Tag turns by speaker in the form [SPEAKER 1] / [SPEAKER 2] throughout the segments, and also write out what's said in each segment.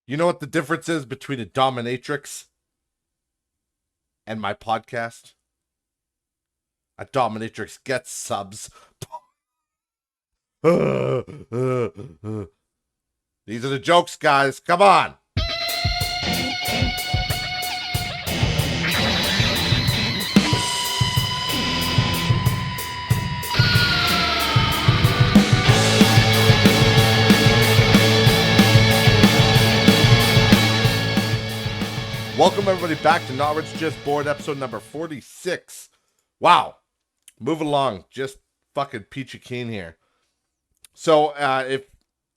[SPEAKER 1] You know what the difference is between a dominatrix and my podcast? A dominatrix gets subs. These are the jokes, guys. Come on. Welcome, everybody, back to Not Rich Just Bored, episode number 46. Wow. Moving along. Just fucking peachy keen here. So, if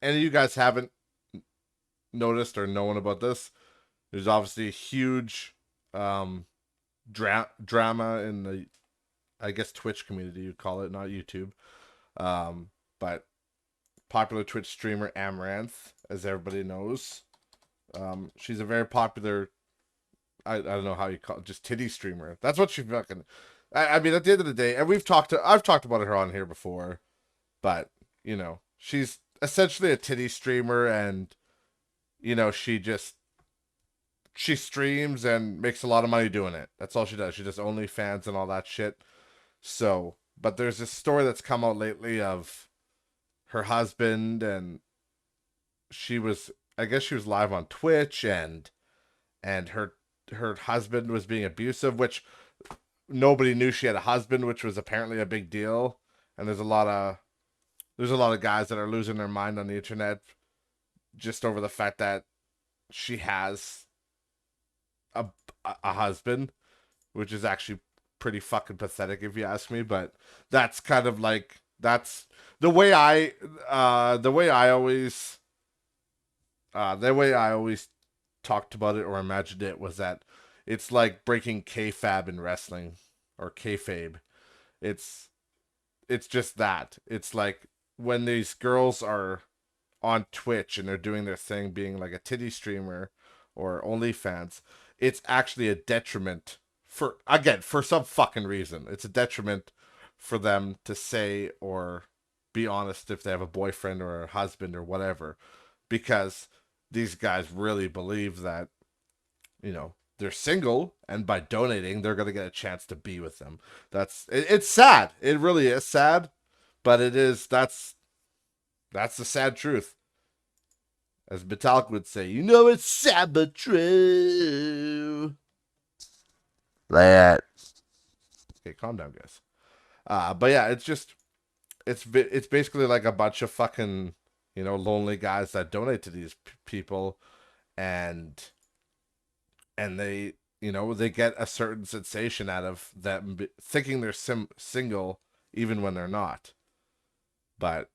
[SPEAKER 1] any of you guys haven't noticed or known about this, there's obviously a huge drama in the, I guess, Twitch community, you'd call it, not YouTube. But popular Twitch streamer Amouranth, as everybody knows. She's a very popular, I don't know how you call it, just titty streamer. That's what she fucking. I mean, at the end of the day, and I've talked about her on here before, but you know, she's essentially a titty streamer, and you know, she streams and makes a lot of money doing it. That's all she does. She does OnlyFans and all that shit. So, but there's this story that's come out lately of her husband, and I guess she was live on Twitch, and her husband was being abusive, which nobody knew she had a husband, which was apparently a big deal. And there's a lot of guys that are losing their mind on the internet just over the fact that she has a husband, which is actually pretty fucking pathetic if you ask me. But that's kind of like, that's the way I always talked about it or imagined it, was that it's like breaking kayfabe in wrestling, or kayfabe. It's just that. It's like when these girls are on Twitch and they're doing their thing, being like a titty streamer or OnlyFans, it's actually a detriment for some fucking reason. It's a detriment for them to say or be honest if they have a boyfriend or a husband or whatever, because these guys really believe that, you know, they're single, and by donating, they're going to get a chance to be with them. It's sad. It really is sad, but that's the sad truth. As Metallica would say, you know, it's sad but true. That. Okay, calm down, guys. But yeah, it's basically like a bunch of fucking, you know, lonely guys that donate to these people, and they, you know, they get a certain sensation out of them thinking they're single even when they're not. But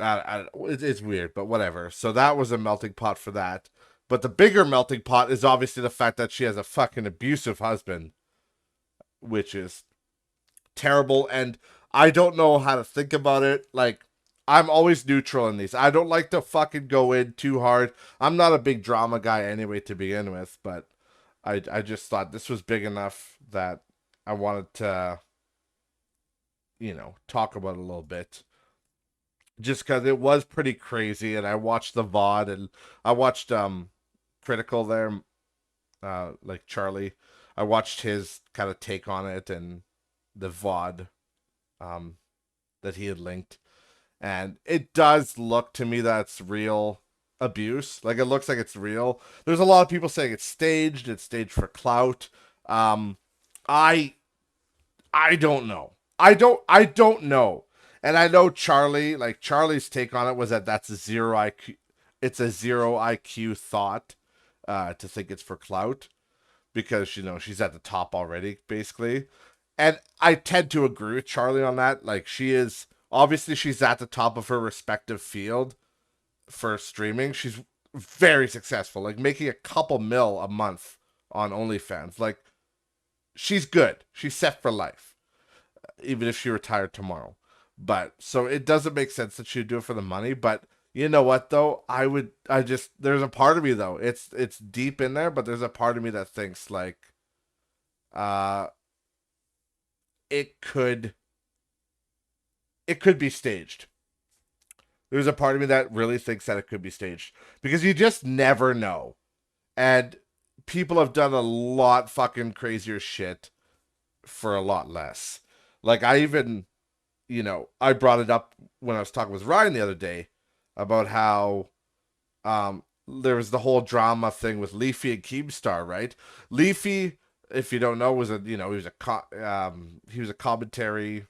[SPEAKER 1] it's weird, but whatever. So that was a melting pot for that. But the bigger melting pot is obviously the fact that she has a fucking abusive husband, which is terrible. And I don't know how to think about it. Like, I'm always neutral in these. I don't like to fucking go in too hard. I'm not a big drama guy anyway to begin with, but I just thought this was big enough that I wanted to, you know, talk about it a little bit. Just because it was pretty crazy, and I watched the VOD, and I watched Critical there, like Charlie. I watched his kind of take on it and the VOD that he had linked. And it does look to me that's real abuse. Like, it looks like it's real. There's a lot of people saying it's staged for clout. I don't know. I don't know. And I know Charlie's take on it was that that's a zero IQ. It's a zero IQ thought to think it's for clout, because, you know, she's at the top already, basically. And I tend to agree with Charlie on that. Like, she's at the top of her respective field for streaming. She's very successful, like making a couple mil a month on OnlyFans. Like, she's good. She's set for life, even if she retired tomorrow. But so it doesn't make sense that she'd do it for the money. But you know what, though? There's a part of me, though. It's deep in there, but there's a part of me that thinks, like, it could be staged. There's a part of me that really thinks that it could be staged because you just never know. And people have done a lot fucking crazier shit for a lot less. Like I even, I brought it up when I was talking with Ryan the other day about how there was the whole drama thing with Leafy and Keemstar, right? Leafy, if you don't know, was he was a commentary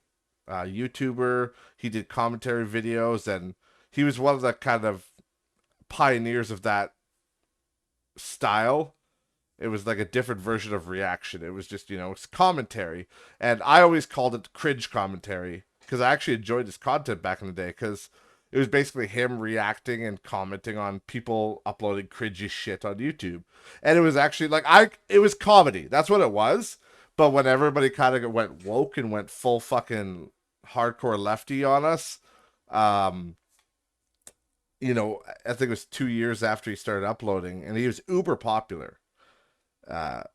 [SPEAKER 1] YouTuber. He did commentary videos, and he was one of the kind of pioneers of that style. It was like a different version of reaction. It was just, it's commentary. And I always called it cringe commentary because I actually enjoyed his content back in the day because it was basically him reacting and commenting on people uploading cringy shit on YouTube. And it was actually it was comedy. That's what it was. But when everybody kind of went woke and went full fucking hardcore lefty on us, um, I think it was 2 years after he started uploading, and he was uber popular.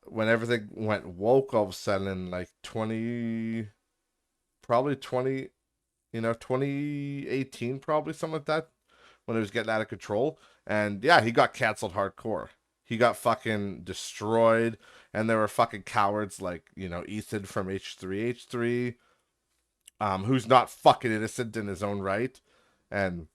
[SPEAKER 1] When everything went woke all of a sudden in like 2018, probably something like that, when it was getting out of control. And yeah, he got canceled hardcore. He got fucking destroyed, and there were fucking cowards like, Ethan from H3H3, who's not fucking innocent in his own right. And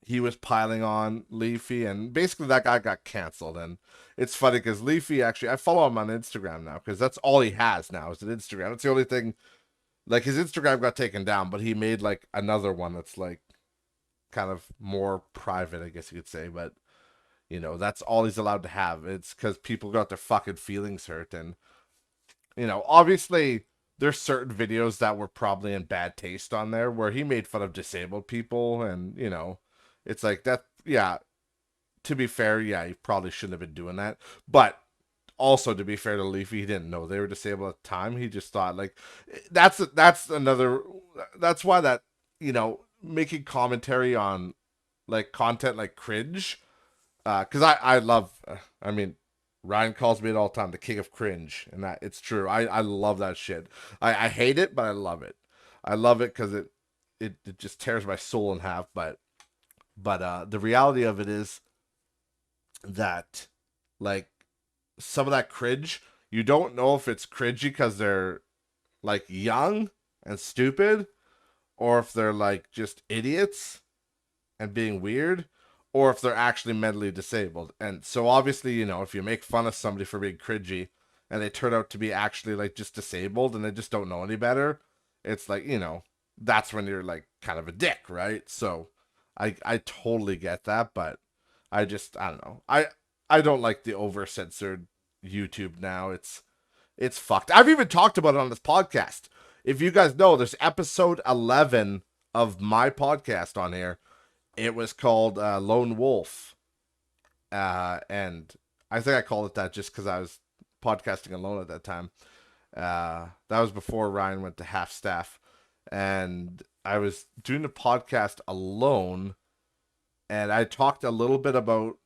[SPEAKER 1] he was piling on Leafy, and basically that guy got canceled. And it's funny because Leafy, actually, I follow him on Instagram now because that's all he has now is an Instagram. That's the only thing. Like his Instagram got taken down, but he made like another one that's like kind of more private, I guess you could say. But that's all he's allowed to have. It's because people got their fucking feelings hurt, and obviously there's certain videos that were probably in bad taste on there where he made fun of disabled people, and it's like that. Yeah, to be fair, yeah, he probably shouldn't have been doing that. But also, to be fair to Leafy, he didn't know they were disabled at the time. He just thought like that's another. That's why that making commentary on like content like cringe, because I love. I mean, Ryan calls me it all the time, the king of cringe, and that it's true. I love that shit. I hate it, but I love it. I love it because it just tears my soul in half. But the reality of it is that like some of that cringe, you don't know if it's cringy because they're like young and stupid, or if they're like just idiots and being weird, or if they're actually mentally disabled. And so obviously, if you make fun of somebody for being cringy and they turn out to be actually like just disabled and they just don't know any better, it's like, that's when you're like kind of a dick, right? So I totally get that, but I don't know. I don't like the over censored YouTube now. It's fucked. I've even talked about it on this podcast. If you guys know, there's episode 11 of my podcast on here. It was called Lone Wolf. And I think I called it that just because I was podcasting alone at that time. That was before Ryan went to half staff. And I was doing the podcast alone. And I talked a little bit about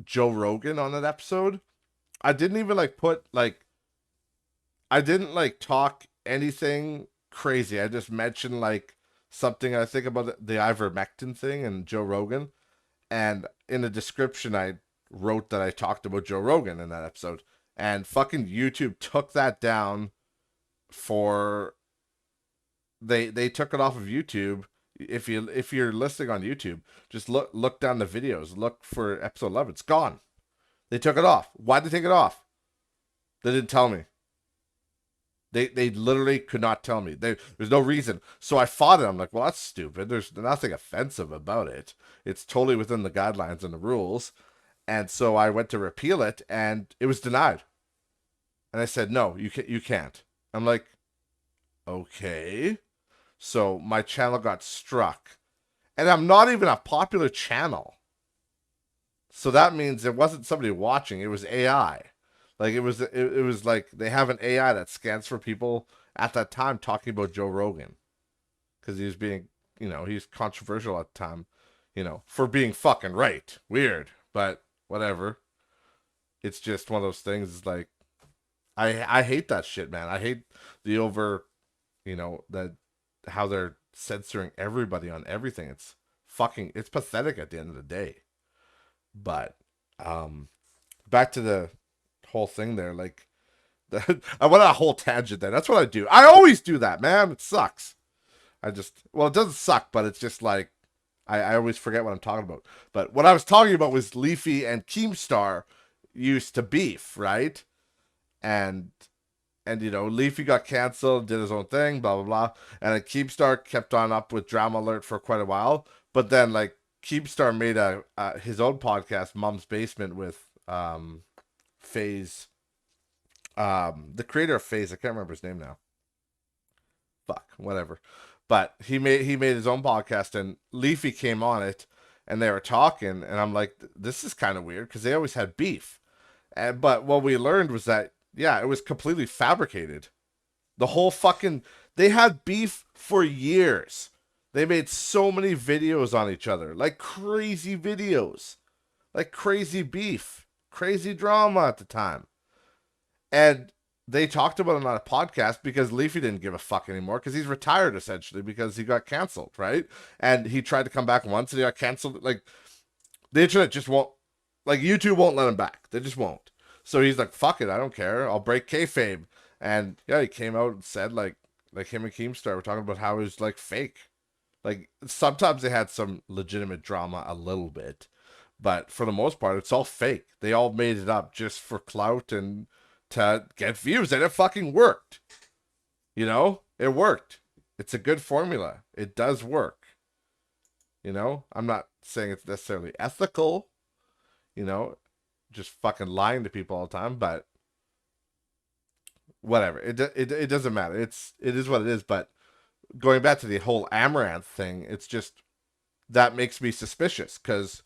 [SPEAKER 1] Joe Rogan on that episode. I didn't even I didn't like talk anything crazy. I just mentioned like something I think about the ivermectin thing and Joe Rogan. And in the description, I wrote that I talked about Joe Rogan in that episode. And fucking YouTube took that down for they took it off of YouTube. If you're listening on YouTube, just look down the videos. Look for episode 11. It's gone. They took it off. Why'd they take it off? They didn't tell me. They literally could not tell me. There's no reason. So I fought it. I'm like, well, that's stupid. There's nothing offensive about it. It's totally within the guidelines and the rules. And so I went to repeal it, and it was denied. And I said, no, you can't. I'm like, okay. So my channel got struck. And I'm not even a popular channel. So that means it wasn't somebody watching. It was AI. Like it was like they have an AI that scans for people at that time talking about Joe Rogan because he was being, he's controversial at the time, for being fucking right. Weird, but whatever. It's just one of those things. It's like I hate that shit, man. I hate the that how they're censoring everybody on everything. it's pathetic at the end of the day. But back to the whole thing there, like I went on a whole tangent there. That's what I do. I always do that, man. It sucks. Well, it doesn't suck, but it's just like I always forget what I'm talking about. But what I was talking about was Leafy and Keemstar used to beef, right? And Leafy got canceled, did his own thing, blah blah blah, and then Keemstar kept on up with Drama Alert for quite a while. But then like Keemstar made his own podcast, Mom's Basement, with FaZe, the creator of FaZe. I can't remember his name now. Fuck, whatever. But he made his own podcast, and Leafy came on it, and they were talking, and I'm like, this is kind of weird because they always had beef, but what we learned was that yeah, it was completely fabricated. The whole fucking they had beef for years. They made so many videos on each other, like crazy videos, like crazy beef, crazy drama at the time, and they talked about it on a podcast because Leafy didn't give a fuck anymore because he's retired essentially because he got canceled, right? And he tried to come back once and he got canceled. Like the internet just won't, like YouTube won't let him back. They just won't. So he's like, fuck it, I don't care. I'll break kayfabe. And yeah, he came out and said like him and Keemstar were talking about how it was like fake. Like sometimes they had some legitimate drama a little bit, but for the most part, it's all fake. They all made it up just for clout and to get views, and it fucking worked. It worked. It's a good formula. It does work. I'm not saying it's necessarily ethical, just fucking lying to people all the time, but whatever. It doesn't matter. It is what it is. But going back to the whole Amouranth thing, it's just that makes me suspicious because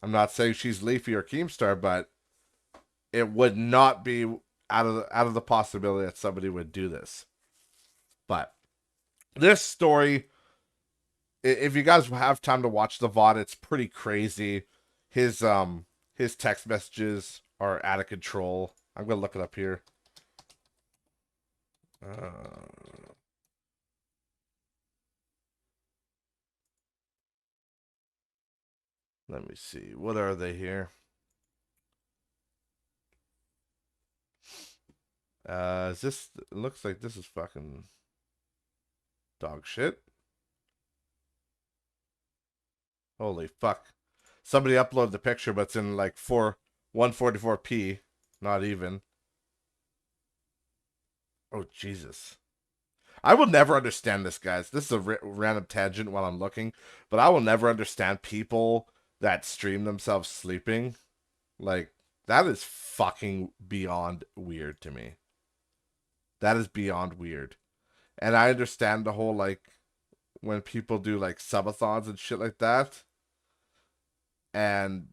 [SPEAKER 1] I'm not saying she's Leafy or Keemstar, but it would not be out of the possibility that somebody would do this. But this story, if you guys have time to watch the VOD, it's pretty crazy. His text messages are out of control. I'm gonna look it up here. Let me see. What are they here? It looks like this is fucking dog shit. Holy fuck. Somebody uploaded the picture, but it's in like 144p. Not even. Oh, Jesus. I will never understand this, guys. This is a random tangent while I'm looking, but I will never understand people that stream themselves sleeping. Like, that is fucking beyond weird to me. That is beyond weird. And I understand the whole, like, when people do, like, subathons and shit like that, and,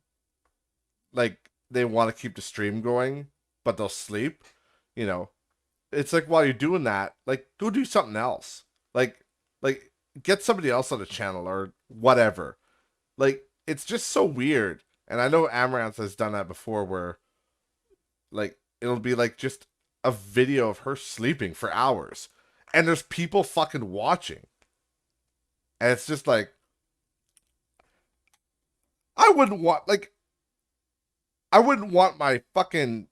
[SPEAKER 1] like, they want to keep the stream going, but they'll sleep, it's like, while you're doing that, like, go do something else. Like, get somebody else on the channel or whatever. Like, it's just so weird. And I know Amouranth has done that before where, like, it'll be, like, just a video of her sleeping for hours. And there's people fucking watching. And it's just like, I wouldn't want my fucking,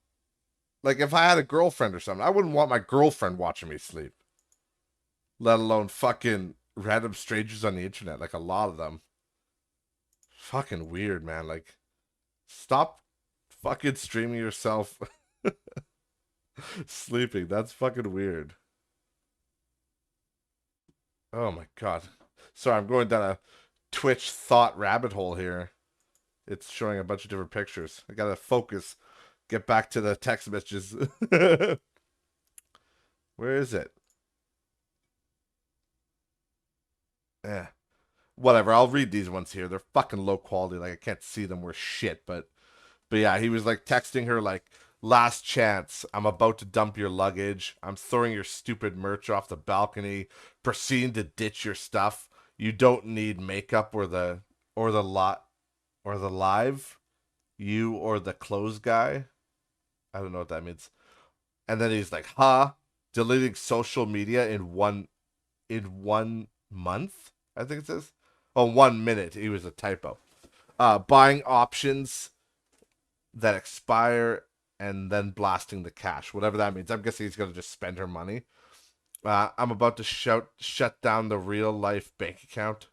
[SPEAKER 1] like, if I had a girlfriend or something, I wouldn't want my girlfriend watching me sleep. Let alone fucking random strangers on the internet, like a lot of them. Fucking weird, man. Like, stop fucking streaming yourself sleeping. That's fucking weird. Oh my god. Sorry, I'm going down a Twitch thought rabbit hole here. It's showing a bunch of different pictures. I gotta focus. Get back to the text messages. Where is it? Yeah. Whatever. I'll read these ones here. They're fucking low quality. Like, I can't see them. We're shit. But yeah, he was like texting her like, last chance. I'm about to dump your luggage. I'm throwing your stupid merch off the balcony. Proceeding to ditch your stuff. You don't need makeup or the live. You or the clothes guy. I don't know what that means. And then he's like, huh? Deleting social media in one month, I think it says. Oh, 1 minute. He was a typo. Buying options that expire and then blasting the cash, whatever that means. I'm guessing he's gonna just spend her money. I'm about to shut down the real life bank account.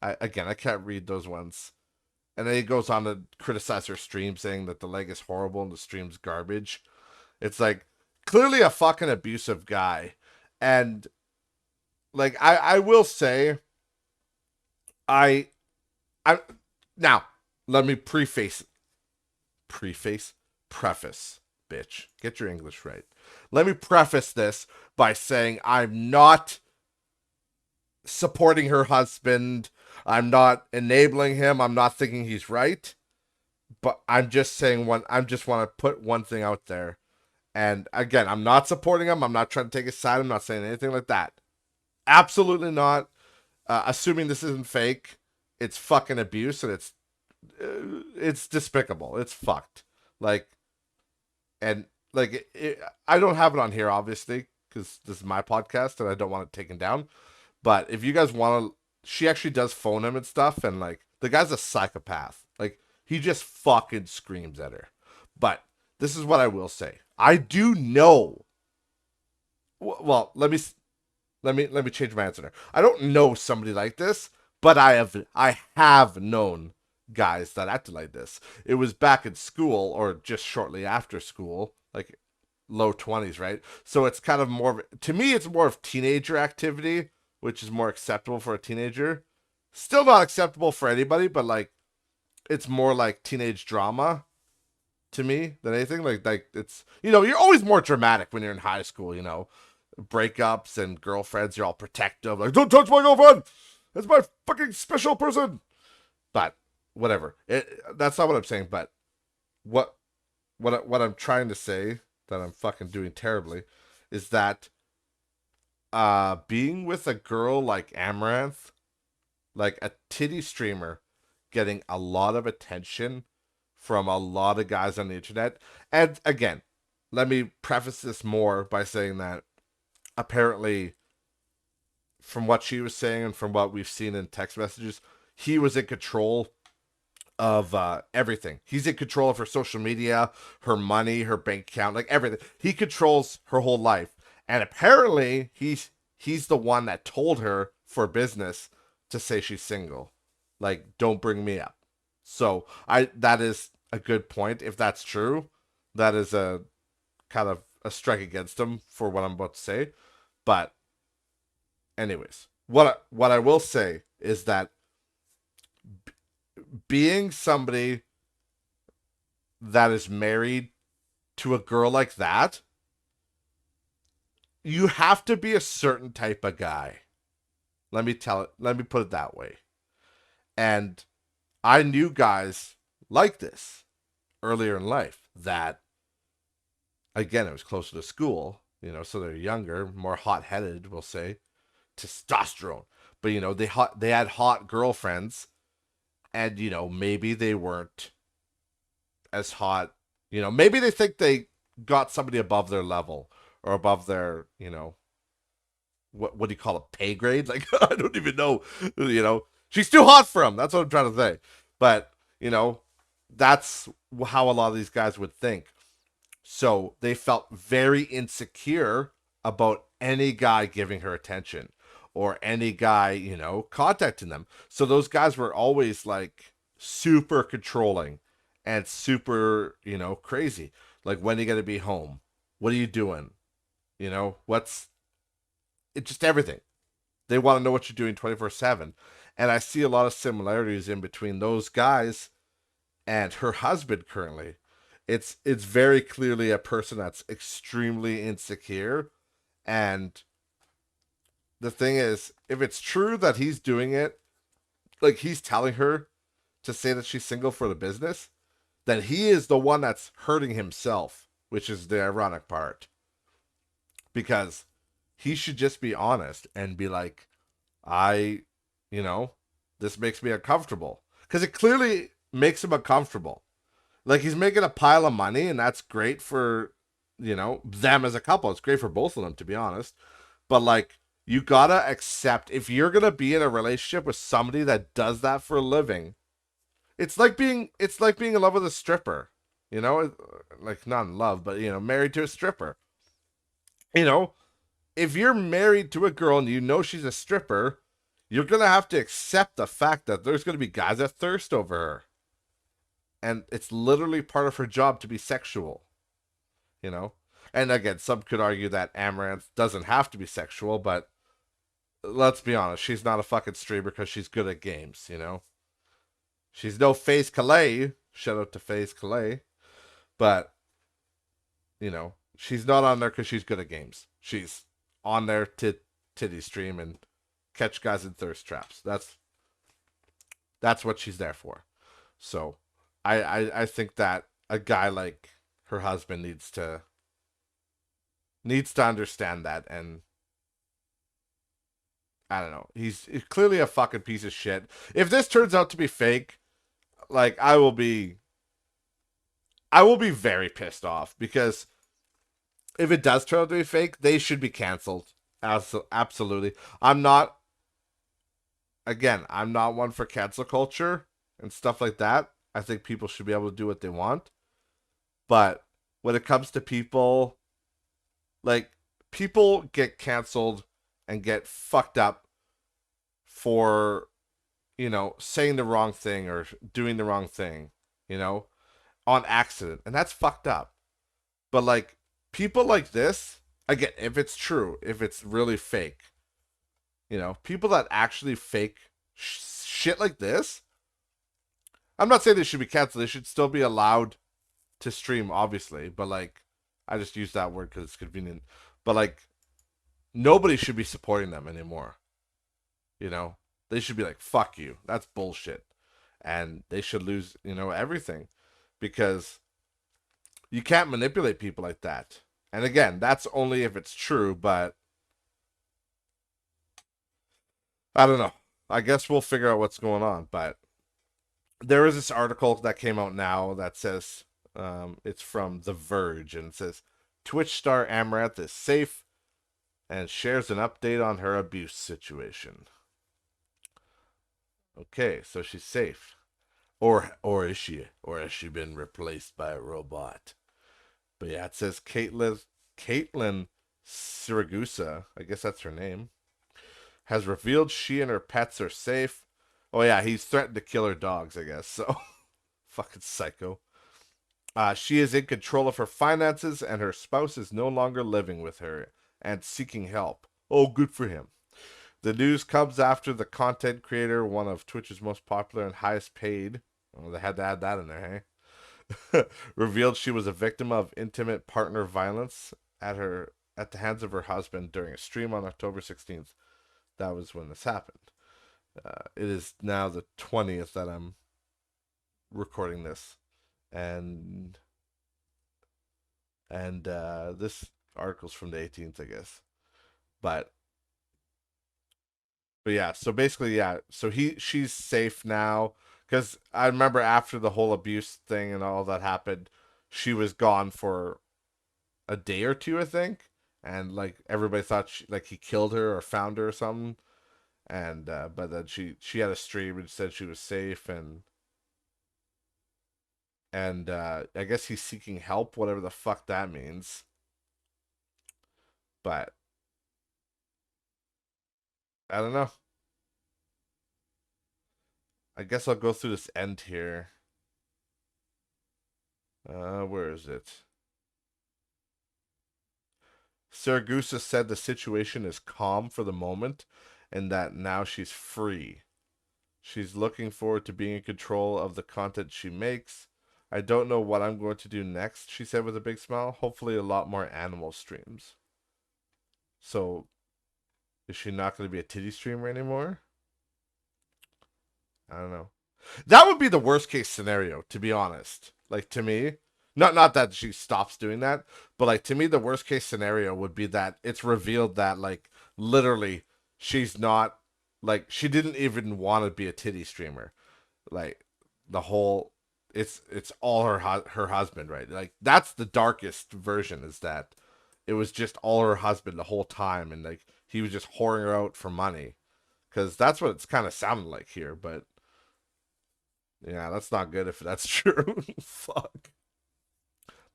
[SPEAKER 1] I can't read those ones. And then he goes on to criticize her stream, saying that the leg is horrible and the stream's garbage. It's like clearly a fucking abusive guy. And like I will say I I now let me preface, bitch. Get your English right. Let me preface this by saying I'm not supporting her husband. I'm not enabling him. I'm not thinking he's right. But I'm just saying I just want to put one thing out there. And again, I'm not supporting him. I'm not trying to take his side. I'm not saying anything like that. Absolutely not. Assuming this isn't fake, it's fucking abuse and it's despicable. It's fucked. Like, and like I don't have it on here obviously because this is my podcast and I don't want it taken down. But if you guys want to, she actually does phone him and stuff, and like the guy's a psychopath. Like he just fucking screams at her. But this is what I will say. I do know. Well, let me change my answer there. I don't know somebody like this, but I have known guys that acted like this. It was back in school or just shortly after school, like low 20s, right? So it's kind of more to me it's more of teenager activity, which is more acceptable for a teenager. Still not acceptable for anybody, but like it's more like teenage drama to me than anything. Like it's you're always more dramatic when you're in high school, breakups and girlfriends, you're all protective, like don't touch my girlfriend. That's my fucking special person. But whatever. That's not what I'm saying, but what I'm trying to say that I'm fucking doing terribly is that being with a girl like Amouranth, like a titty streamer, getting a lot of attention from a lot of guys on the internet. And again, let me preface this more by saying that apparently from what she was saying and from what we've seen in text messages, he was in control of everything. He's in control of her social media, her money, her bank account, like everything. He controls her whole life. And apparently he's the one that told her for business to say she's single. Like, don't bring me up. So that is a good point. If that's true, that is a kind of a strike against him for what I'm about to say. But anyways, what I will say is that being somebody that is married to a girl like that, you have to be a certain type of guy. Let me put it that way. And I knew guys like this earlier in life that, again, it was closer to school, so they're younger, more hot-headed, we'll say, testosterone. But, they had hot girlfriends, and, maybe they weren't as hot. Maybe they think they got somebody above their level or above their, what do you call it, pay grade? Like, I don't even know, She's too hot for him. That's what I'm trying to say. But, that's how a lot of these guys would think. So they felt very insecure about any guy giving her attention or any guy, contacting them. So those guys were always like super controlling and super, crazy. Like, when are you going to be home? What are you doing? It's just everything. They want to know what you're doing 24/7. And I see a lot of similarities in between those guys and her husband currently. It's very clearly a person that's extremely insecure. And the thing is, if it's true that he's doing it, like he's telling her to say that she's single for the business, then he is the one that's hurting himself, which is the ironic part. Because he should just be honest and be like, this makes me uncomfortable. Because it clearly makes him uncomfortable. Like, he's making a pile of money, and that's great for, them as a couple. It's great for both of them, to be honest. But, like, You gotta accept if you're gonna be in a relationship with somebody that does that for a living. It's like being in love with a stripper. You know, like not in love, but married to a stripper. You know, if you're married to a girl and you know she's a stripper, you're gonna have to accept the fact that there's gonna be guys that thirst over her, and it's literally part of her job to be sexual. You know, and again, some could argue that Amouranth doesn't have to be sexual, but let's be honest, she's not a fucking streamer because she's good at games. She's no FaZe Calais. Shout out to FaZe Calais, but she's not on there because she's good at games. She's on there to titty stream and catch guys in thirst traps. That's what she's there for. So I think that a guy like her husband needs to understand that, and I don't know. He's clearly a fucking piece of shit. If this turns out to be fake, like I will be very pissed off because if it does turn out to be fake, they should be canceled. Absolutely. I'm not one for cancel culture and stuff like that. I think people should be able to do what they want. But when it comes to people, like, people get canceled and get fucked up for, saying the wrong thing or doing the wrong thing, on accident. And that's fucked up. But, like, people like this, again, if it's true, if it's really fake, people that actually fake shit like this, I'm not saying they should be canceled. They should still be allowed to stream, obviously. But, like, I just use that word because it's convenient. But, like, nobody should be supporting them anymore. They should be like, fuck you. That's bullshit. And they should lose, everything. Because you can't manipulate people like that. And again, that's only if it's true, but I don't know. I guess we'll figure out what's going on. But there is this article that came out now that says it's from The Verge, and it says Twitch star Amouranth is safe and shares an update on her abuse situation. Okay, so she's safe. Or is she? Or has she been replaced by a robot? But yeah, it says Caitlin Siragusa, I guess that's her name, has revealed she and her pets are safe. Oh yeah, he's threatened to kill her dogs, I guess. So fucking psycho. She is in control of her finances, and her spouse is no longer living with her and seeking help. Oh, good for him. The news comes after the content creator, one of Twitch's most popular and highest paid, they had to add that in there, hey? Revealed she was a victim of intimate partner violence at the hands of her husband during a stream on October 16th. That was when this happened. It is now the 20th that I'm recording this, and this article's from the 18th, I guess. But yeah, so basically, yeah. So she's safe now, because I remember after the whole abuse thing and all that happened, she was gone for a day or two, I think, and like everybody thought he killed her or found her or something, and but then she had a stream and said she was safe, and I guess he's seeking help, whatever the fuck that means, but I don't know. I guess I'll go through this end here. Where is it? Saragusa said the situation is calm for the moment and that now she's free. She's looking forward to being in control of the content she makes. I don't know what I'm going to do next, she said with a big smile. Hopefully a lot more animal streams. So, is she not going to be a titty streamer anymore? I don't know. That would be the worst case scenario, to be honest. Like, to me, not that she stops doing that, but like, to me, the worst case scenario would be that it's revealed that, like, literally she's not, like, she didn't even want to be a titty streamer. Like, the whole it's all her husband, right? Like, that's the darkest version, is that it was just all her husband the whole time, and like he was just whoring her out for money. Because that's what it's kind of sounding like here. But yeah, that's not good if that's true. Fuck.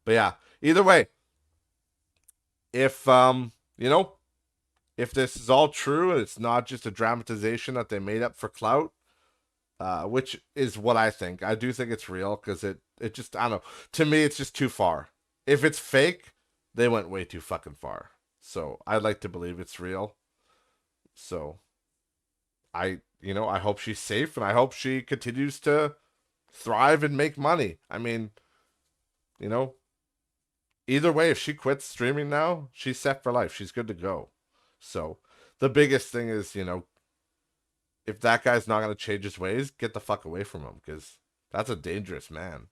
[SPEAKER 1] But yeah, either way, if you know, if this is all true and it's not just a dramatization that they made up for clout, which is what I think. I do think it's real because it just, I don't know. To me, it's just too far. If it's fake, they went way too fucking far. So I'd like to believe it's real. So I hope she's safe and I hope she continues to thrive and make money. I mean, you know, either way, if she quits streaming now, she's set for life. She's good to go. So the biggest thing is, if that guy's not going to change his ways, get the fuck away from him because that's a dangerous man.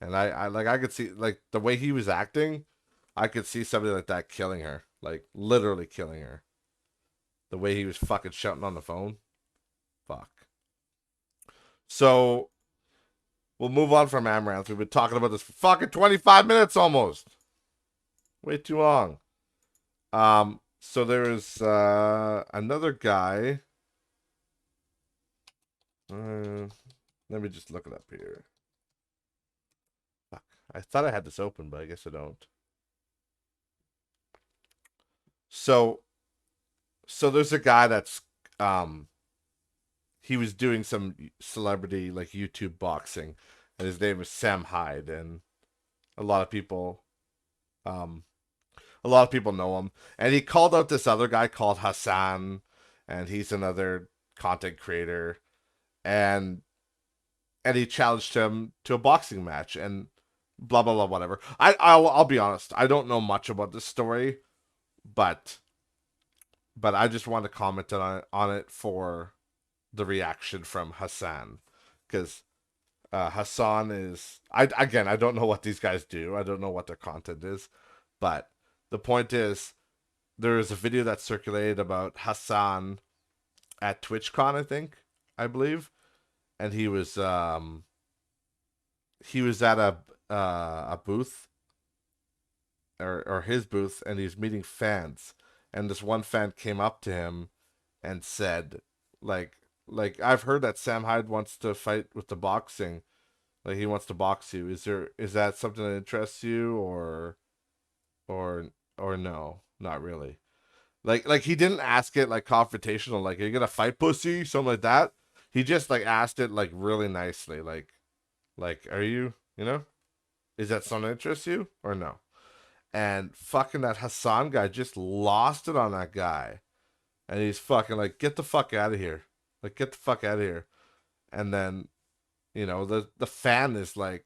[SPEAKER 1] And I could see, like, the way he was acting, I could see somebody like that killing her. Like, literally killing her. The way he was fucking shouting on the phone. Fuck. So, we'll move on from Amouranth. We've been talking about this for fucking 25 minutes almost. Way too long. So there's another guy. Let me just look it up here. Fuck. I thought I had this open, but I guess I don't. So there's a guy that's he was doing some celebrity like YouTube boxing, and his name is Sam Hyde, and a lot of people know him. And he called out this other guy called Hassan, and he's another content creator, and he challenged him to a boxing match, and blah blah blah whatever. I'll be honest, I don't know much about this story, but I just want to comment on it for the reaction from Hassan, because Hassan is I don't know what these guys do. I don't know what their content is, but the point is there is a video that circulated about Hassan at TwitchCon, I believe, and he was at a booth or his booth, and he's meeting fans, and this one fan came up to him and said, like I've heard that Sam Hyde wants to fight with the boxing, like he wants to box you. Is that something that interests you, or no, not really. Like he didn't ask it like confrontational, like, are you gonna fight, pussy, something like that. He just like asked it like really nicely, like are you, is that something that interests you or no? And fucking that Hassan guy just lost it on that guy, and he's fucking like, get the fuck out of here, like get the fuck out of here. And then the fan is like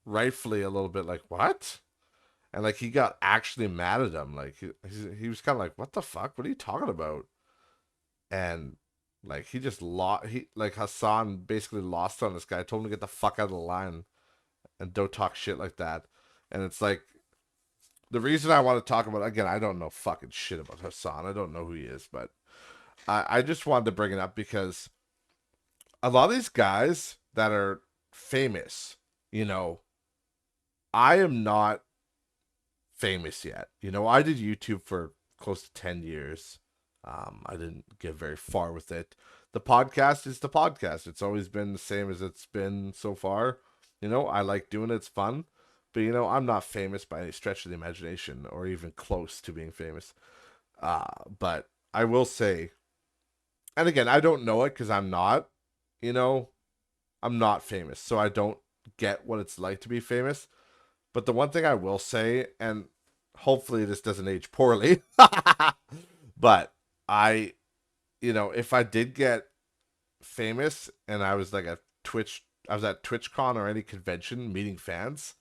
[SPEAKER 1] rightfully a little bit like, what? And like he got actually mad at him, like he was kind of like, what the fuck, what are you talking about? And like he just lost, Hassan basically lost on this guy, told him to get the fuck out of the line and don't talk shit like that. And it's like, the reason I want to talk about, again, I don't know fucking shit about Hassan, I don't know who he is, but I just wanted to bring it up because a lot of these guys that are famous, I am not famous yet. I did YouTube for close to 10 years. I didn't get very far with it. The podcast is the podcast. It's always been the same as it's been so far. I like doing it. It's fun. But, I'm not famous by any stretch of the imagination or even close to being famous. But I will say, and again, I don't know it because I'm not, I'm not famous. So I don't get what it's like to be famous. But the one thing I will say, and hopefully this doesn't age poorly, but if I did get famous and I was like I was at TwitchCon or any convention meeting fans,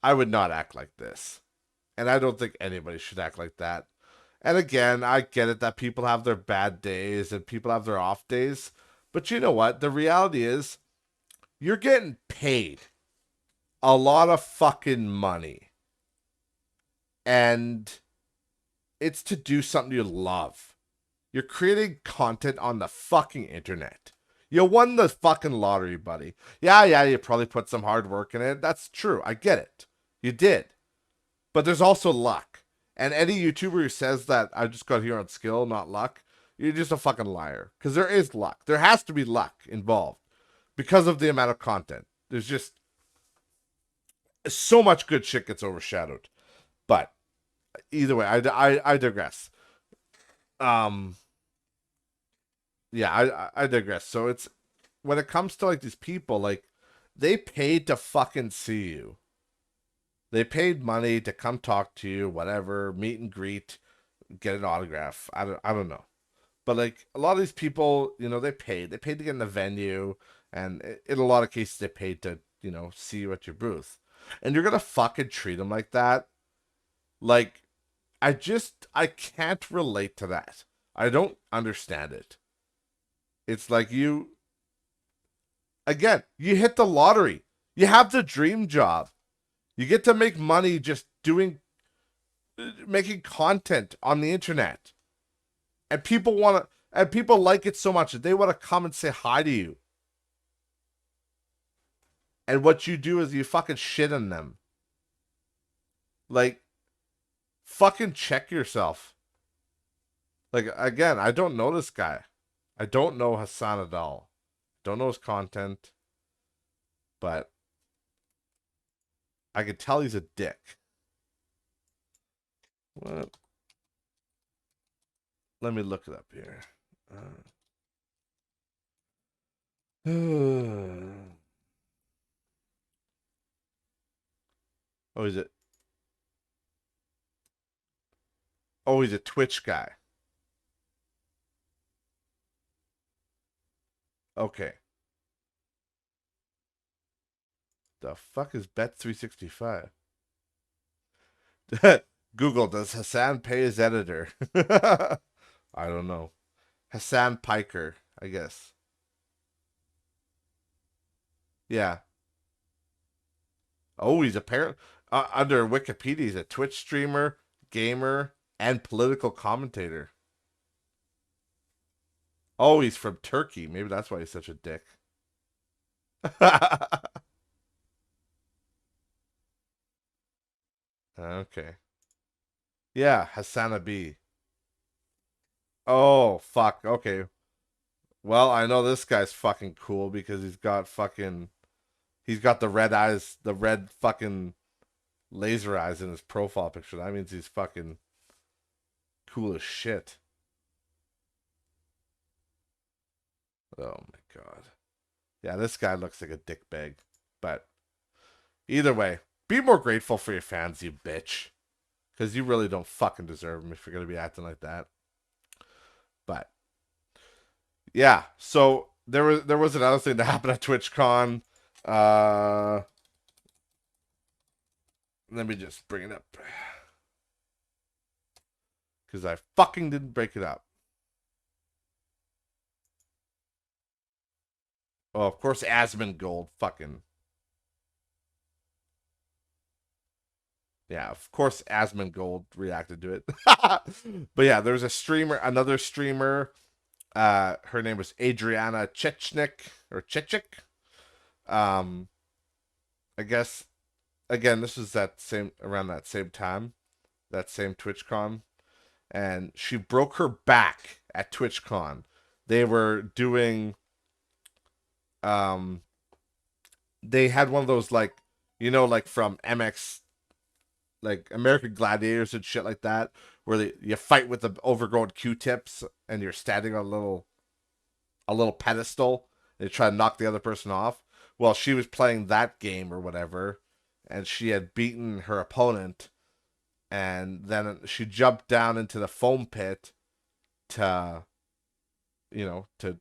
[SPEAKER 1] I would not act like this. And I don't think anybody should act like that. And again, I get it that people have their bad days and people have their off days. But you know what? The reality is, you're getting paid a lot of fucking money. And it's to do something you love. You're creating content on the fucking internet. You won the fucking lottery, buddy. Yeah, you probably put some hard work in it. That's true. I get it. You did. But there's also luck. And any YouTuber who says that I just got here on skill, not luck, you're just a fucking liar. Because there is luck. There has to be luck involved because of the amount of content. There's just so much good shit gets overshadowed. But either way, I digress. Um, yeah, I digress. So it's when it comes to like these people, like they paid to fucking see you. They paid money to come talk to you, whatever, meet and greet, get an autograph. I don't know. But like a lot of these people, you know, they paid. They paid to get in the venue, and in a lot of cases, they paid to, you know, see you at your booth. And you're gonna fucking treat them like that. Like, I can't relate to that. I don't understand it. It's like again, you hit the lottery. You have the dream job. You get to make money just making content on the internet. And people like it so much that they want to come and say hi to you. And what you do is you fucking shit on them. Like, fucking check yourself. Like, again, I don't know this guy. I don't know Hassan at all. Don't know his content. But I could tell he's a dick. What? Let me look it up here. Oh, is it? Oh, he's a Twitch guy. Okay. The fuck is Bet365? Google, does Hassan pay his editor? I don't know. Hassan Piker, I guess. Yeah. Oh, he's apparently under Wikipedia, he's a Twitch streamer, gamer, and political commentator. Oh, he's from Turkey. Maybe that's why he's such a dick. Okay. Yeah, Hassan B. Oh, fuck. Okay. Well, I know this guy's fucking cool because he's got the red eyes, the red fucking laser eyes in his profile picture. That means he's fucking cool as shit. Oh my god. Yeah, this guy looks like a dickbag. But either way, be more grateful for your fans, you bitch. Because you really don't fucking deserve them if you're going to be acting like that. But yeah, so there was another thing that happened at TwitchCon. Let me just bring it up. Because I fucking didn't break it up. Oh, of course, Asmongold fucking. Yeah, of course, Asmongold reacted to it. But yeah, there's another streamer. Her name was Adriana Chechnik or Chechik. Um, I guess again, this was around that same time, that same TwitchCon, and she broke her back at TwitchCon. They were doing um they had one of those like like from MX, like American Gladiators and shit like that, where you fight with the overgrown Q-tips and you're standing on a little pedestal and you try to knock the other person off. Well, she was playing that game or whatever, and she had beaten her opponent, and then she jumped down into the foam pit to to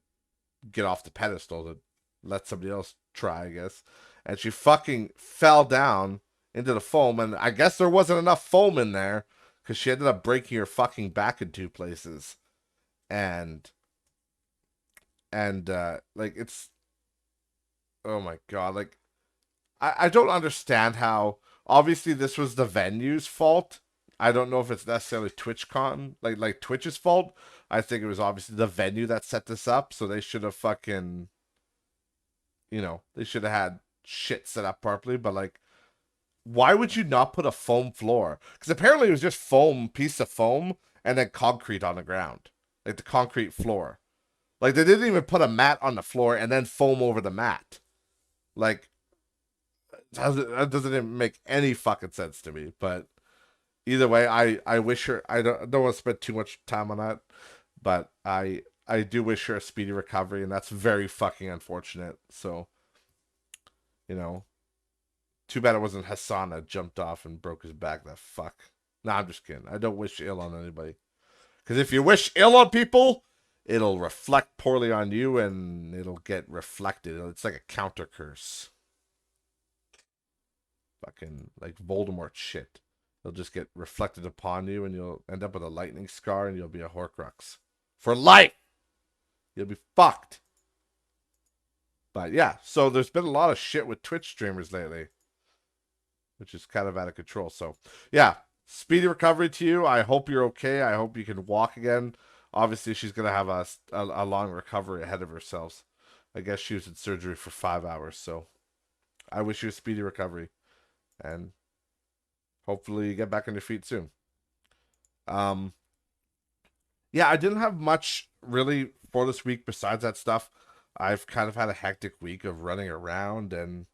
[SPEAKER 1] get off the pedestal to let somebody else try, I guess. And she fucking fell down into the foam, and I guess there wasn't enough foam in there because she ended up breaking her fucking back in two places. And like it's oh my god, like I don't understand how obviously this was the venue's fault. I don't know if it's necessarily TwitchCon, like Twitch's fault. I think it was obviously the venue that set this up, so they should have fucking they should have had shit set up properly. But like why would you not put a foam floor? Because apparently it was just piece of foam, and then concrete on the ground, like the concrete floor. Like they didn't even put a mat on the floor and then foam over the mat. Like that doesn't even make any fucking sense to me. But either way, I wish her. I don't want to spend too much time on that, but I do wish her a speedy recovery, and that's very fucking unfortunate. So, you know, too bad it wasn't Hassan that jumped off and broke his back. That fuck. Nah, I'm just kidding. I don't wish ill on anybody. Because if you wish ill on people, it'll reflect poorly on you, and it'll get reflected. It's like a counter curse. Fucking like Voldemort shit. It'll just get reflected upon you, and you'll end up with a lightning scar, and you'll be a Horcrux for life. You'll be fucked. But yeah, so there's been a lot of shit with Twitch streamers lately, which is kind of out of control. So yeah, speedy recovery to you. I hope you're okay. I hope you can walk again. Obviously, she's gonna have a long recovery ahead of herself. I guess she was in surgery for 5 hours, so I wish you a speedy recovery, and hopefully you get back on your feet soon. Um, yeah, I didn't have much really for this week besides that stuff. I've kind of had a hectic week of running around and,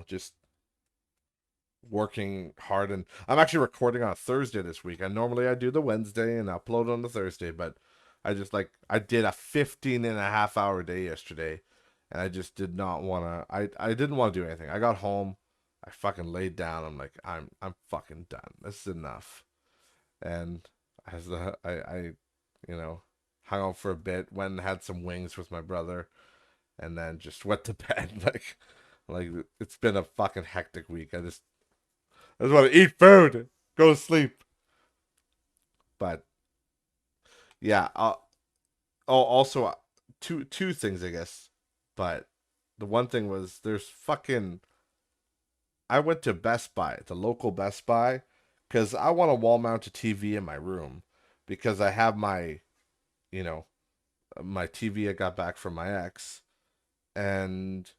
[SPEAKER 1] just working hard. And I'm actually recording on a Thursday this week. And normally I do the Wednesday and upload on the Thursday, but I did a 15.5 hour day yesterday, and I just did not want to, I didn't want to do anything. I got home, I fucking laid down. I'm like, I'm fucking done. This is enough. And I hung out for a bit, went and had some wings with my brother, and then just went to bed. Like it's been a fucking hectic week. I just want to eat food, go to sleep. But yeah, also two things, I guess. But the one thing was there's fucking. I went to Best Buy, the local Best Buy, because I want a wall-mounted TV in my room, because I have you know, my TV I got back from my ex, and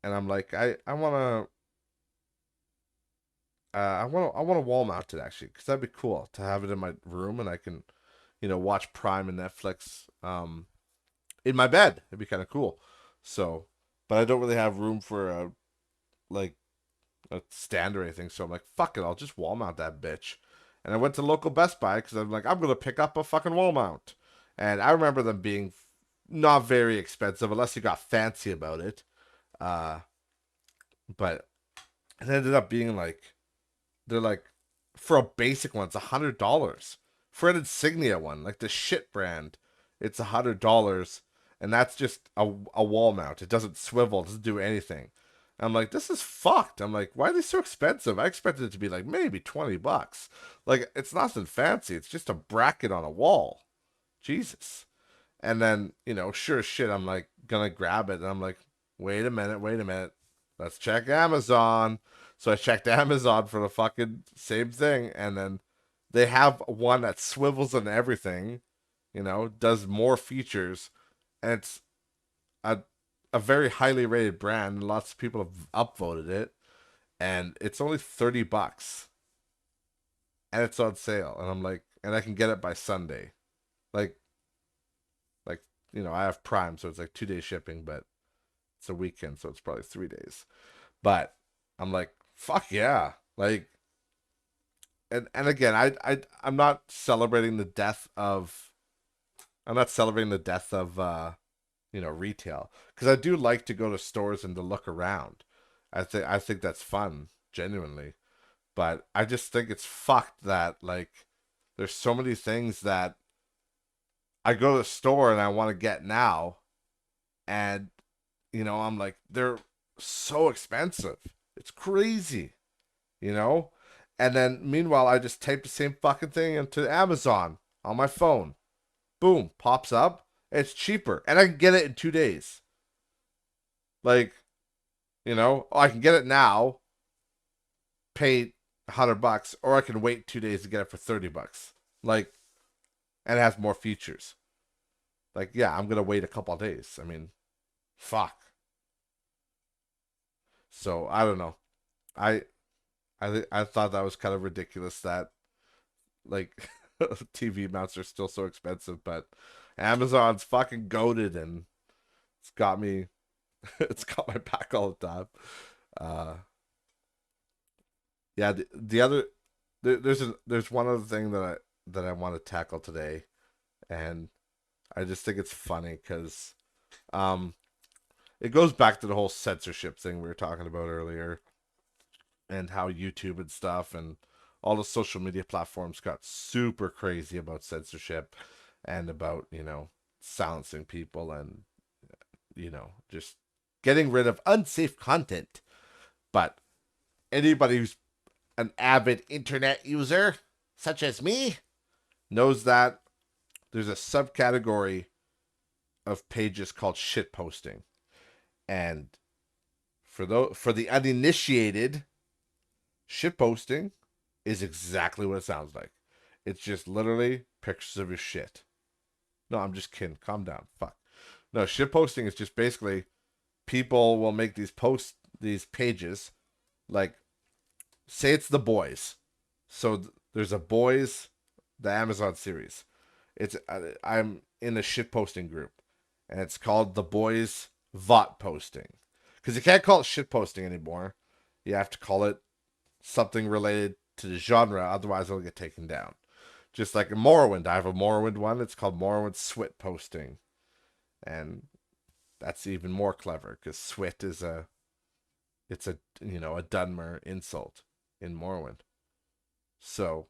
[SPEAKER 1] I'm like, I want to wall mount it, actually, because that'd be cool to have it in my room, and I can, watch Prime and Netflix in my bed. It'd be kind of cool. So, but I don't really have room for like a stand or anything. So I'm like, fuck it, I'll just wall mount that bitch. And I went to local Best Buy because I'm like, I'm gonna pick up a fucking wall mount. And I remember them being not very expensive unless you got fancy about it. Uh, but it ended up being like, they're like, for a basic one, it's $100. For an Insignia one, like the shit brand, it's $100, and that's just a wall mount. It doesn't swivel, it doesn't do anything. I'm like, this is fucked. I'm like, why are they so expensive? I expected it to be like maybe $20. Like, it's nothing fancy. It's just a bracket on a wall. Jesus. And then, sure as shit, I'm like, gonna grab it. And I'm like, wait a minute. Let's check Amazon. So I checked Amazon for the fucking same thing. And then they have one that swivels and everything, does more features. And it's a, a very highly rated brand. Lots of people have upvoted it. And it's only $30. And it's on sale. And I'm like, and I can get it by Sunday. Like, I have Prime, so it's like 2 day shipping, but it's a weekend, so it's probably 3 days. But I'm like, fuck yeah. Like, and again, I'm not celebrating the death of retail, because I do like to go to stores and to look around. I think that's fun, genuinely. But I just think it's fucked that, like, there's so many things that I go to the store and I want to get now, and I'm like, they're so expensive. It's crazy, you know? And then meanwhile, I just type the same fucking thing into Amazon on my phone. Boom, pops up. It's cheaper, and I can get it in 2 days. Like, I can get it now, pay $100, or I can wait 2 days to get it for $30. Like, and it has more features. Like, yeah, I'm gonna wait a couple of days. I mean, fuck. So I don't know. I I thought that was kind of ridiculous that like TV mounts are still so expensive, but Amazon's fucking goated and it's got me it's got my back all the time. Uh yeah, the other there's one other thing that I want to tackle today, and I just think it's funny cuz um it goes back to the whole censorship thing we were talking about earlier, and how YouTube and stuff and all the social media platforms got super crazy about censorship and about, silencing people and, just getting rid of unsafe content. But anybody who's an avid internet user, such as me, knows that there's a subcategory of pages called shit posting. And for the uninitiated, shit posting is exactly what it sounds like. It's just literally pictures of your shit. No, I'm just kidding. Calm down. Fuck. No, shit posting is just basically people will make these pages, like, say it's the boys. So there's a boys, the Amazon series. I'm in a shit posting group, and it's called the boys VOT posting, because you can't call it shit posting anymore. You have to call it something related to the genre, otherwise it'll get taken down. Just like a Morrowind, I have a Morrowind one. It's called Morrowind Swit posting, and that's even more clever because Swit is a Dunmer insult in Morrowind. So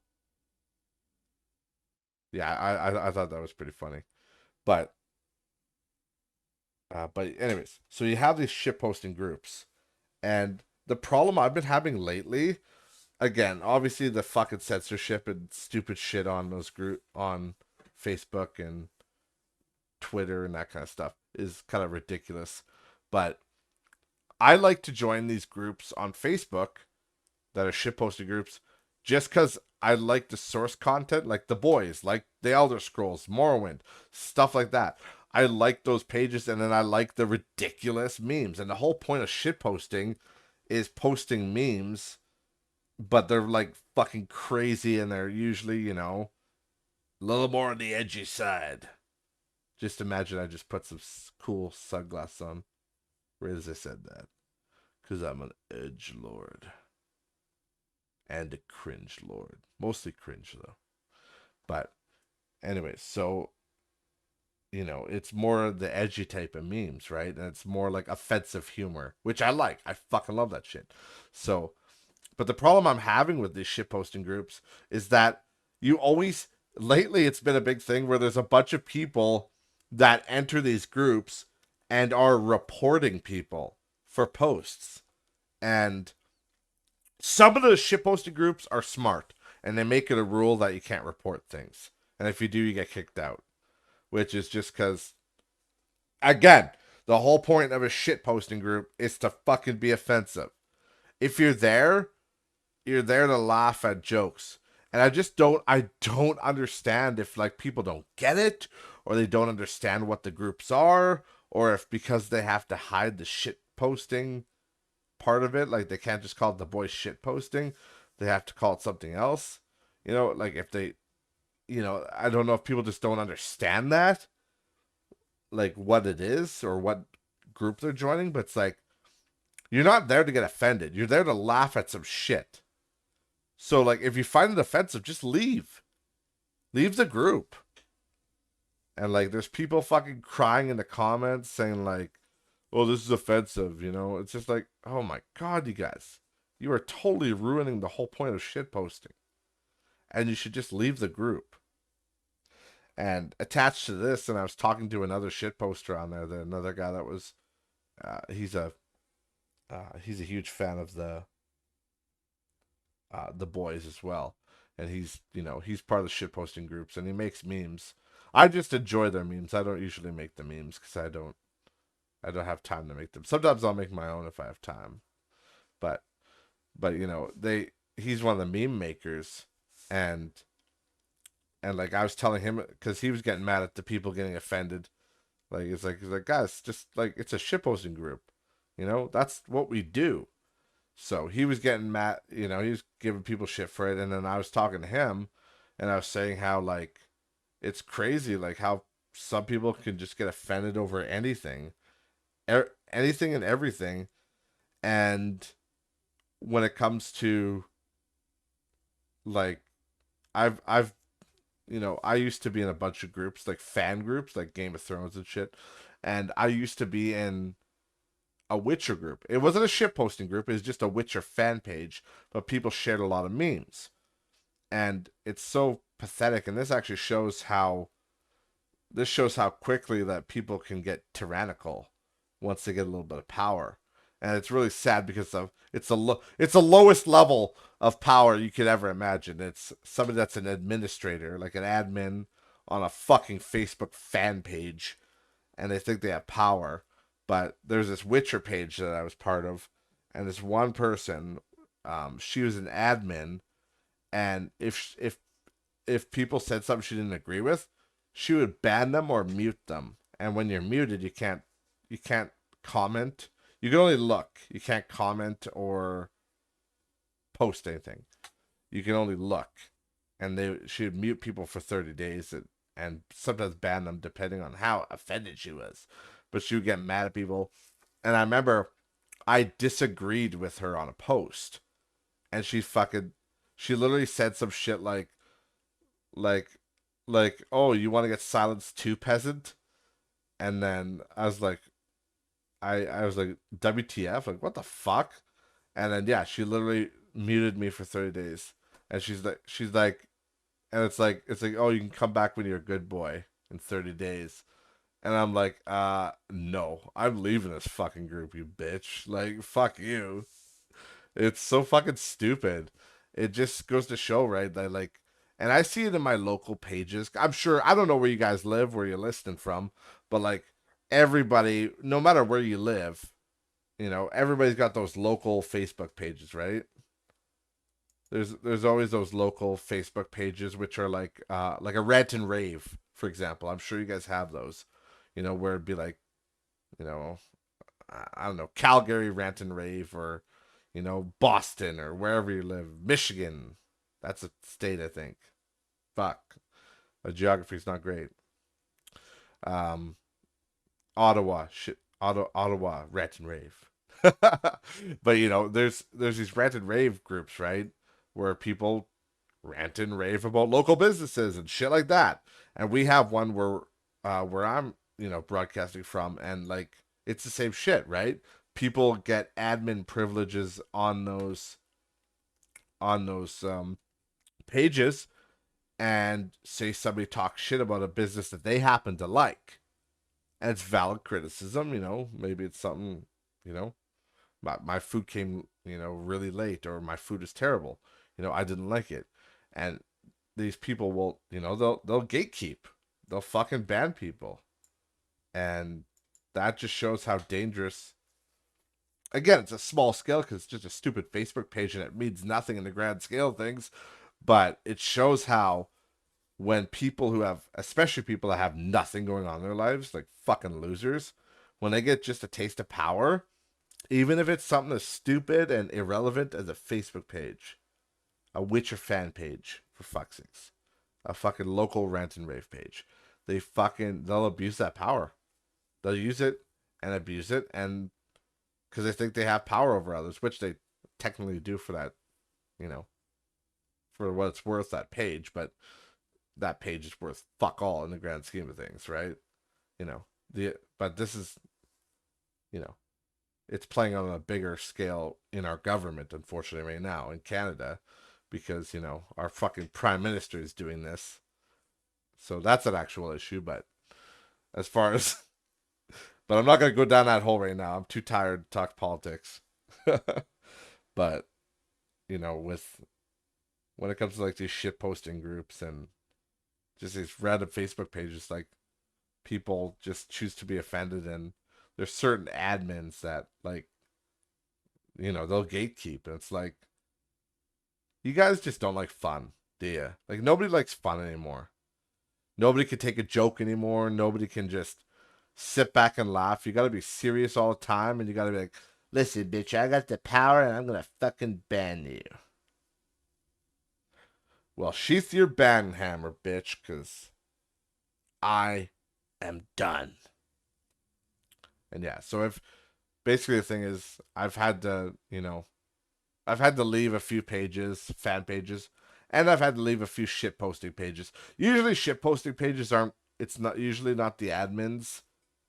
[SPEAKER 1] yeah, I thought that was pretty funny, but anyways, so you have these shit posting groups, and the problem I've been having lately, again, obviously the fucking censorship and stupid shit on those group on Facebook and Twitter and that kind of stuff is kind of ridiculous. But I like to join these groups on Facebook that are shitposting groups just because I like the source content, like the boys, like the Elder Scrolls, Morrowind, stuff like that. I like those pages, and then I like the ridiculous memes. And the whole point of shitposting is posting memes, but they're like fucking crazy, and they're usually, a little more on the edgy side. Just imagine I just put some cool sunglasses on right as I said that. Because I'm an edge lord. And a cringe lord. Mostly cringe, though. But, anyway, so, it's more the edgy type of memes, right? And it's more like offensive humor, which I like. I fucking love that shit. So, but the problem I'm having with these shitposting groups is that you always, lately, it's been a big thing where there's a bunch of people that enter these groups and are reporting people for posts. And some of the shitposting groups are smart, and they make it a rule that you can't report things. And if you do, you get kicked out. Which is just because, again, the whole point of a shitposting group is to fucking be offensive. If you're there to laugh at jokes. And I don't understand if like people don't get it, or they don't understand what the groups are, or if because they have to hide the shit posting part of it, like they can't just call it the boys shit posting, they have to call it something else. Like if they, I don't know if people just don't understand that, like what it is or what group they're joining, but it's like you're not there to get offended. You're there to laugh at some shit. So, like, if you find it offensive, just leave. Leave the group. And, like, there's people fucking crying in the comments saying, like, oh, this is offensive, It's just like, oh my God, you guys. You are totally ruining the whole point of shit posting. And you should just leave the group. And attached to this, and I was talking to another shit poster on there, another guy that was, he's a huge fan of the boys as well, and he's part of the shit posting groups, and he makes memes. I just enjoy their memes. I don't usually make the memes because I don't have time to make them. Sometimes I'll make my own if I have time, but he's one of the meme makers, and like I was telling him because he was getting mad at the people getting offended. Like he's like guys, just like it's a shit posting group, that's what we do. So he was getting mad, he was giving people shit for it, and then I was talking to him, and I was saying how like it's crazy, like how some people can just get offended over anything, anything and everything, and when it comes to like I've I used to be in a bunch of groups, like fan groups, like Game of Thrones and shit, and I used to be in a Witcher group. It wasn't a shit posting group, it was just a Witcher fan page, but people shared a lot of memes. And it's so pathetic, and this shows how quickly that people can get tyrannical once they get a little bit of power. And it's really sad because it's the lowest level of power you could ever imagine. It's somebody that's an administrator, like an admin on a fucking Facebook fan page, and they think they have power. But there's this Witcher page that I was part of, and this one person, she was an admin, and if people said something she didn't agree with, she would ban them or mute them. And when you're muted, you can't comment. You can only look. You can't comment or post anything. You can only look. And she would mute people for 30 days and sometimes ban them depending on how offended she was. But she would get mad at people. And I remember I disagreed with her on a post. And she literally said some shit like, oh, you want to get silenced too, peasant? And then I was like, WTF? Like, what the fuck? And then, yeah, she literally muted me for 30 days. And and it's like, oh, you can come back when you're a good boy in 30 days. And I'm like, no, I'm leaving this fucking group, you bitch. Like, fuck you. It's so fucking stupid. It just goes to show, right? That like, and I see it in my local pages. I'm sure I don't know where you guys live, where you're listening from, but like everybody, no matter where you live, everybody's got those local Facebook pages, right? There's always those local Facebook pages which are like a rant and rave, for example. I'm sure you guys have those, where it'd be like, you know, I don't know, Calgary rant and rave, or Boston, or wherever you live, Michigan. That's a state, I think. Fuck, the geography's not great. Um, Ottawa, shit, Ottawa rant and rave. But there's these rant and rave groups, right, where people rant and rave about local businesses and shit like that. And we have one where I'm broadcasting from, and like it's the same shit, right? People get admin privileges on those pages, and say somebody talks shit about a business that they happen to like, and it's valid criticism. Maybe it's something, you know my food came really late, or my food is terrible. I didn't like it. And these people will, they'll gatekeep, they'll fucking ban people. And that just shows how dangerous. Again, it's a small scale because it's just a stupid Facebook page and it means nothing in the grand scale of things. But it shows how, when people who have, especially people that have nothing going on in their lives, like fucking losers, when they get just a taste of power, even if it's something as stupid and irrelevant as a Facebook page, a Witcher fan page, for fuck's sakes, a fucking local rant and rave page, they'll abuse that power. They'll use it and abuse it, and because they think they have power over others, which they technically do for that, you know, for what it's worth, that page. But that page is worth fuck all in the grand scheme of things, right? But this is, you know, it's playing on a bigger scale in our government, unfortunately, right now in Canada, because our fucking prime minister is doing this. So that's an actual issue. But as far as, but I'm not gonna go down that hole right now. I'm too tired to talk politics. But with when it comes to like these shit posting groups and just these random Facebook pages, like people just choose to be offended, and there's certain admins that like they'll gatekeep, and it's like, you guys just don't like fun, do you? Like, nobody likes fun anymore. Nobody can take a joke anymore. Nobody can just sit back and laugh. You got to be serious all the time, and you got to be like, Listen, bitch, I got the power and I'm gonna fucking ban you. Well, sheath your ban hammer, bitch, because I am done. And yeah, so if basically the thing is, I've had to, I've had to leave a few pages, fan pages, and I've had to leave a few shit posting pages. Usually, shit posting pages aren't. It's not usually not the admins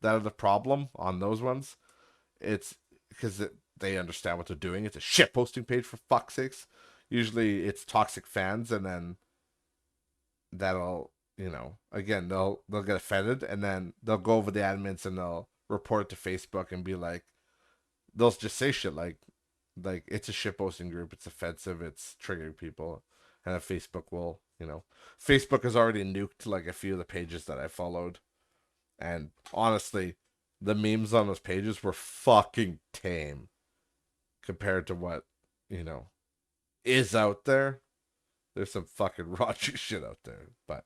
[SPEAKER 1] that are the problem on those ones. It's because they understand what they're doing. It's a shit posting page for fuck's sakes. Usually, it's toxic fans, and then that'll again they'll get offended, and then they'll go over the admins and they'll report it to Facebook and be like, they'll just say shit like it's a shit posting group, it's offensive, it's triggering people, and then Facebook will, Facebook has already nuked like a few of the pages that I followed, and honestly, the memes on those pages were fucking tame compared to what you know is out there. There's some fucking raunchy shit out there, but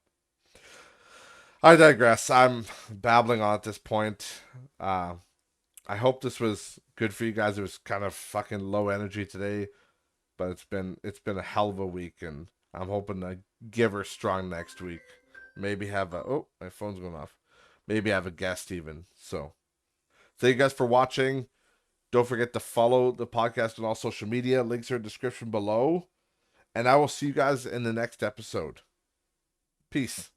[SPEAKER 1] I digress. I'm babbling on at this point. Uh, I hope this was good for you guys. It was kind of fucking low energy today, but it's been a hell of a week, and I'm hoping to give her strong next week. Maybe have a my phone's going off. Maybe have a guest even. So thank you guys for watching. Don't forget to follow the podcast on all social media. Links are in the description below. And I will see you guys in the next episode. Peace.